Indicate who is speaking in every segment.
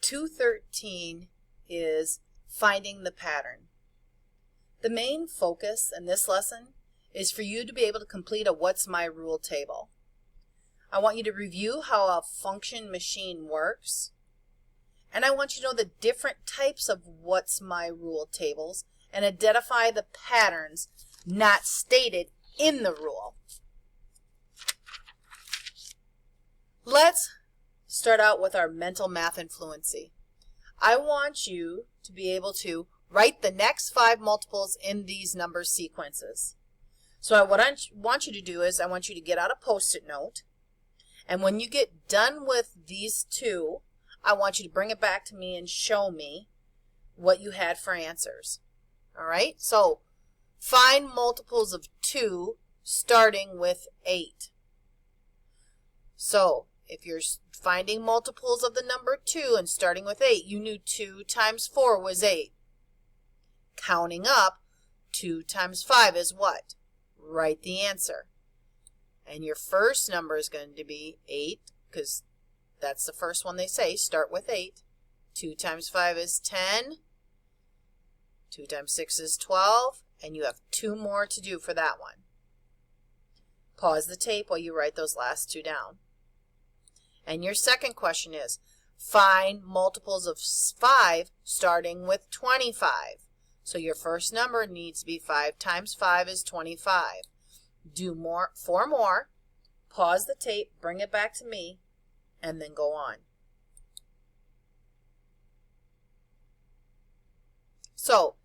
Speaker 1: 213 is finding the pattern. The main focus in this lesson is for you to be able to complete a What's My Rule table. I want you to review how a function machine works, and I want you to know the different types of What's My Rule tables and identify the patterns not stated in the rule. Let's start out with our mental math and fluency. I want you to be able to write the next 5 multiples in these number sequences. So what I want you to do is I want you to get out a Post-it note, and when you get done with these 2, I want you to bring it back to me and show me what you had for answers. All right, so find multiples of 2 starting with 8. So if you're finding multiples of the number 2 and starting with 8, you knew 2 times 4 was 8. Counting up, 2 times 5 is what? Write the answer. And your first number is going to be 8, because that's the first one they say. Start with 8. 2 times 5 is 10. 2 times 6 is 12. And you have 2 more to do for that one. Pause the tape while you write those last 2 down. And your second question is, find multiples of 5 starting with 25. So your first number needs to be 5 times 5 is 25. Do 4 more, pause the tape, bring it back to me, and then go on. So,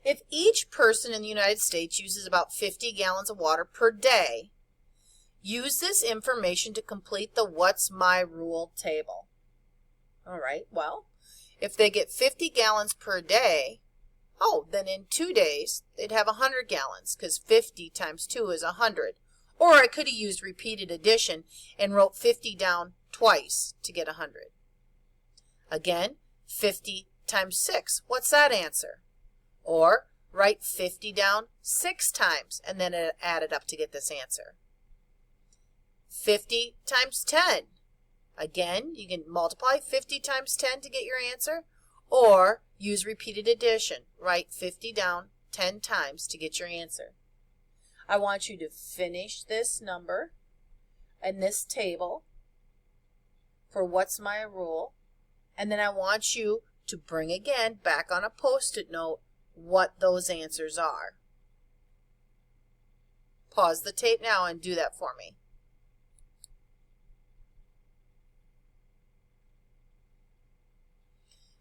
Speaker 1: if each person in the United States uses about 50 gallons of water per day, use this information to complete the What's My Rule table. All right, well, if they get 50 gallons per day, then in 2 days, they'd have 100 gallons, because 50 times 2 is 100. Or I could have used repeated addition and wrote 50 down twice to get 100. Again, 50 times 6, what's that answer? Or write 50 down 6 times and then add it up to get this answer. 50 times 10. Again, you can multiply 50 times 10 to get your answer, or use repeated addition. Write 50 down 10 times to get your answer. I want you to finish this number and this table for What's My Rule, and then I want you to bring again back on a Post-it note what those answers are. Pause the tape now and do that for me.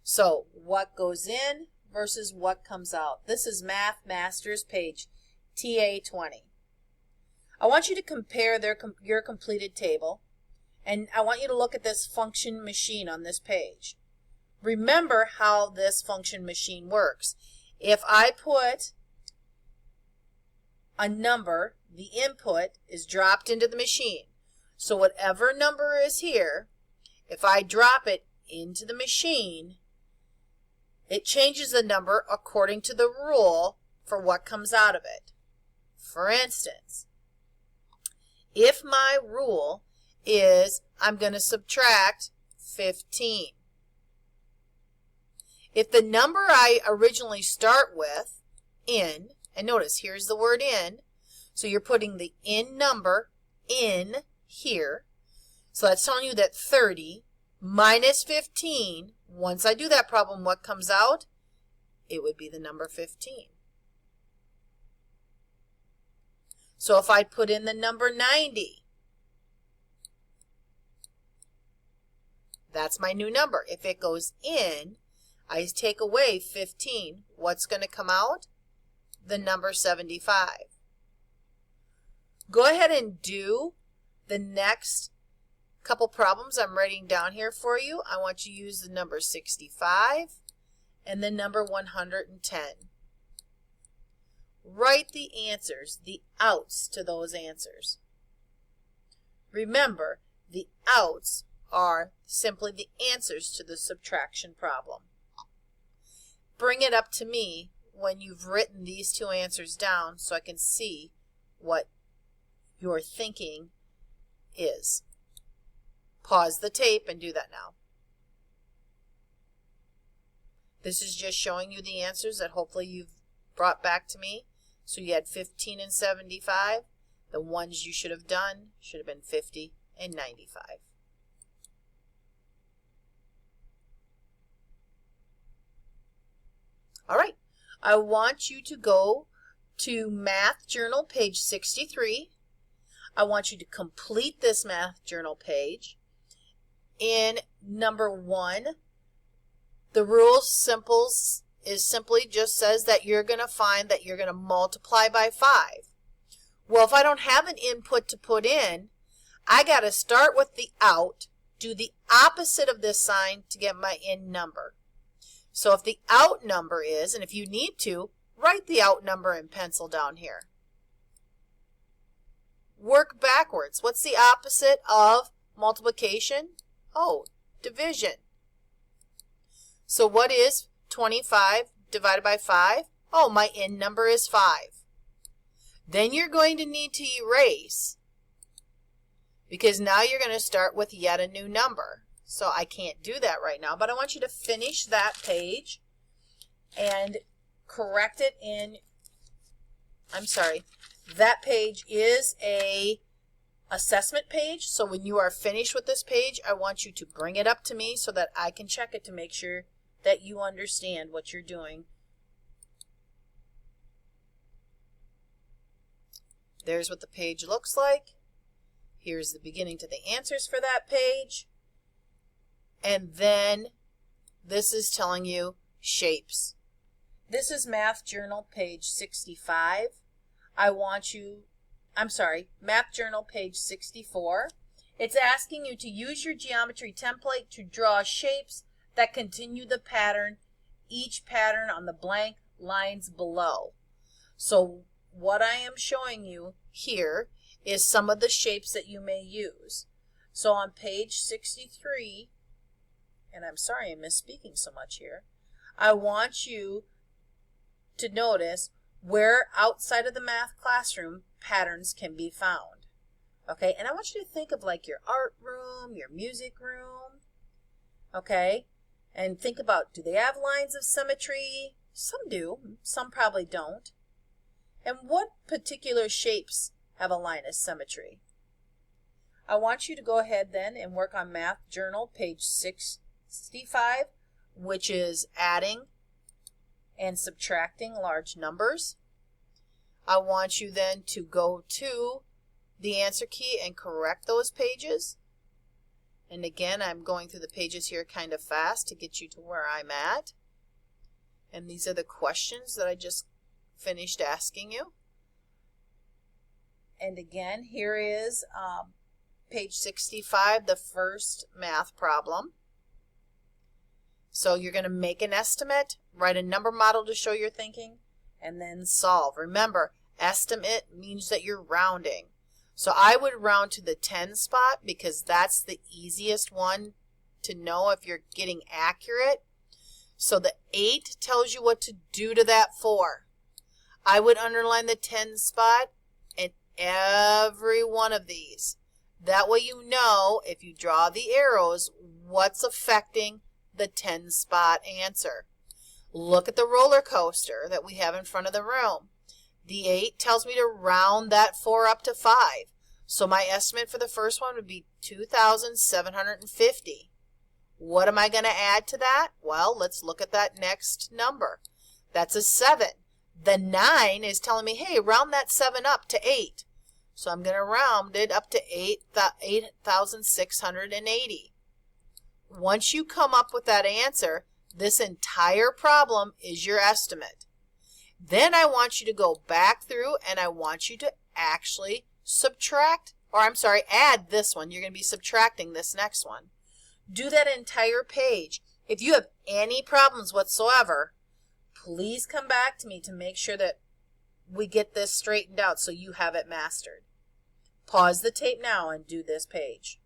Speaker 1: So, what goes in versus what comes out. This is Math Masters page TA20. I want you to compare your completed table, and I want you to look at this function machine on this page. Remember how this function machine works. If I put a number, the input is dropped into the machine. So whatever number is here, if I drop it into the machine, it changes the number according to the rule for what comes out of it. For instance, if my rule is I'm going to subtract 15. If the number I originally start with, in, and notice here's the word in, so you're putting the in number in here. So that's telling you that 30 minus 15, once I do that problem, what comes out? It would be the number 15. So if I put in the number 90, that's my new number. If it goes in, I take away 15. What's going to come out? The number 75. Go ahead and do the next couple problems I'm writing down here for you. I want you to use the number 65 and the number 110. Write the answers, the outs to those answers. Remember, the outs are simply the answers to the subtraction problem. Bring it up to me when you've written these 2 answers down so I can see what your thinking is. Pause the tape and do that now. This is just showing you the answers that hopefully you've brought back to me. So you had 15 and 75. The ones you should have done should have been 50 and 95. All right, I want you to go to Math Journal, page 63. I want you to complete this Math Journal page. In number 1, the rule simply just says that you're going to find that you're going to multiply by 5. Well, if I don't have an input to put in, I got to start with the out, do the opposite of this sign to get my in number. So if the out number is, and if you need to, write the out number in pencil down here. Work backwards. What's the opposite of multiplication? Oh, division. So what is 25 divided by 5? Oh, my in number is 5. Then you're going to need to erase, because now you're going to start with yet a new number. So I can't do that right now, but I want you to finish that page and correct it in, that page is a assessment page. So when you are finished with this page, I want you to bring it up to me so that I can check it to make sure that you understand what you're doing. There's what the page looks like. Here's the beginning to the answers for that page. And then this is telling you shapes. This is Math Journal, page 65. Math Journal, page 64. It's asking you to use your geometry template to draw shapes that continue the pattern, each pattern on the blank lines below. So what I am showing you here is some of the shapes that you may use. So on page 63, and I'm sorry I'm misspeaking so much here, I want you to notice where outside of the math classroom patterns can be found. Okay, and I want you to think of like your art room, your music room, okay, and think about, do they have lines of symmetry? Some do, some probably don't. And what particular shapes have a line of symmetry? I want you to go ahead then and work on Math Journal, page 65, which is adding and subtracting large numbers. I want you then to go to the answer key and correct those pages. And again, I'm going through the pages here kind of fast to get you to where I'm at. And these are the questions that I just finished asking you. And again, here is page 65, the first math problem. So you're going to make an estimate, write a number model to show your thinking, and then solve. Remember, estimate means that you're rounding. So I would round to the 10 spot because that's the easiest one to know if you're getting accurate. So the 8 tells you what to do to that 4. I would underline the 10 spot in every one of these. That way you know, if you draw the arrows, what's affecting the 10 spot answer. Look at the roller coaster that we have in front of the room. The 8 tells me to round that 4 up to 5. So my estimate for the first one would be 2,750. What am I going to add to that? Well, let's look at that next number. That's a 7. The 9 is telling me, hey, round that 7 up to 8. So I'm going to round it up to 8,680. Once you come up with that answer, this entire problem is your estimate. Then I want you to go back through and I want you to actually add this one. You're going to be subtracting this next one. Do that entire page. If you have any problems whatsoever, please come back to me to make sure that we get this straightened out so you have it mastered. Pause the tape now and do this page.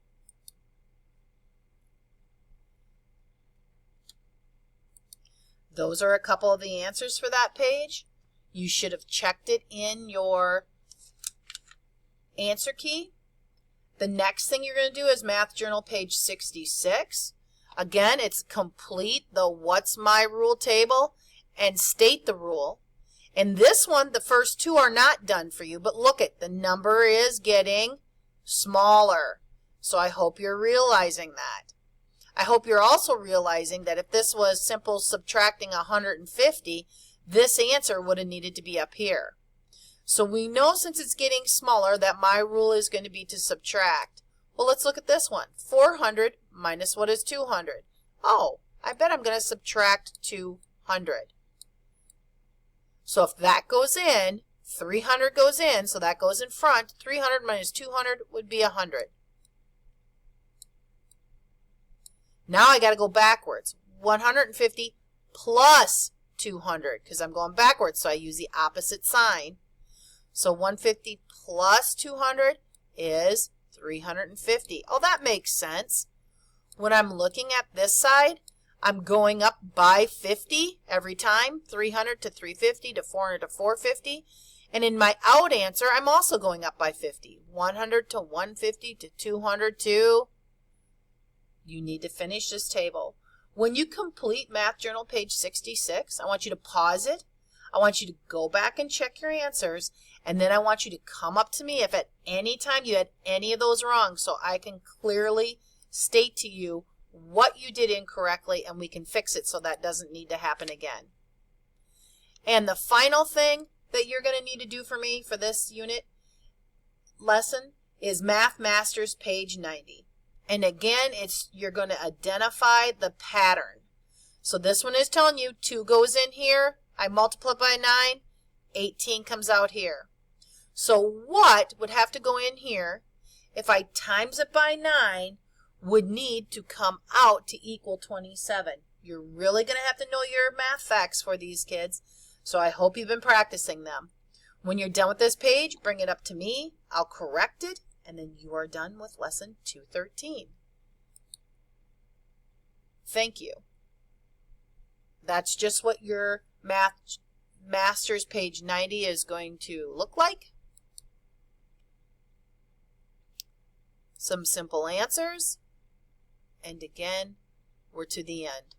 Speaker 1: Those are a couple of the answers for that page. You should have checked it in your answer key. The next thing you're going to do is Math Journal, page 66. Again, it's complete the what's my rule table and state the rule. In this one, the first two are not done for you, but look at the number is getting smaller. So I hope you're realizing that. I hope you're also realizing that if this was simple subtracting 150, this answer would have needed to be up here. So we know since it's getting smaller that my rule is going to be to subtract. Well, let's look at this one. 400 minus what is 200? Oh, I bet I'm going to subtract 200. So if that goes in, 300 goes in, so that goes in front. 300 minus 200 would be 100. Now I got to go backwards. 150 plus 200, because I'm going backwards, so I use the opposite sign. So 150 plus 200 is 350. Oh, that makes sense. When I'm looking at this side, I'm going up by 50 every time, 300 to 350 to 400 to 450. And in my out answer, I'm also going up by 50, 100 to 150 to 200 to... You need to finish this table. When you complete Math Journal page 66, I want you to pause it. I want you to go back and check your answers, and then I want you to come up to me if at any time you had any of those wrong, so I can clearly state to you what you did incorrectly and we can fix it so that doesn't need to happen again. And the final thing that you're going to need to do for me for this unit lesson is Math Masters page 90. And again, you're going to identify the pattern. So this one is telling you 2 goes in here. I multiply by 9. 18 comes out here. So what would have to go in here if I times it by 9 would need to come out to equal 27. You're really going to have to know your math facts for these kids. So I hope you've been practicing them. When you're done with this page, bring it up to me. I'll correct it. And then you are done with lesson 213. Thank you. That's just what your Math Masters page 90 is going to look like. Some simple answers. And again, we're to the end.